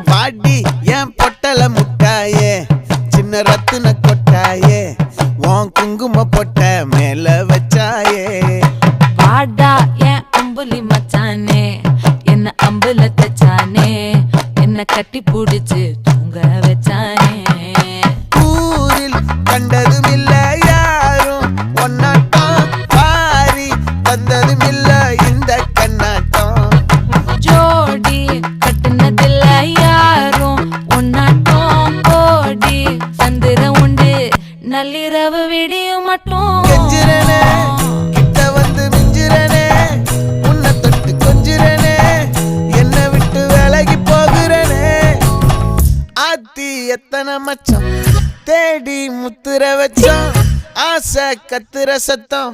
பாடி என் பொட்டல முட்டாயே சின்ன ரத்தின கொட்டாயே உன் குங்கும பொட்ட மேல வச்சாயே வாடா என் அம்புலி மச்சானே என்ன அம்புல தச்சானே என்ன கட்டி புடிச்சு தூங்க வச்சானே ஊரில் கண்டதும் இல்ல யாரும் ஒன்னாட்டம் பாரி தந்ததும் இல்ல இந்த கண்ணாட்டம் ஜோடி கட்டுனதில்ல யாரும் ஒன்னாட்டம் கோடி தந்திர உண்டு நள்ளிரவு விடியும் மட்டும் கெஞ்சிரனே கிட்ட வந்து மிஞ்சிரனே உன்னை தொட்டு கொஞ்சிரனே என்ன விட்டு விலகி போகிறனே ஆத்தி எத்தனை மச்சம் தேடி முத்துற வச்சோம் ஆசை கத்துற சத்தம்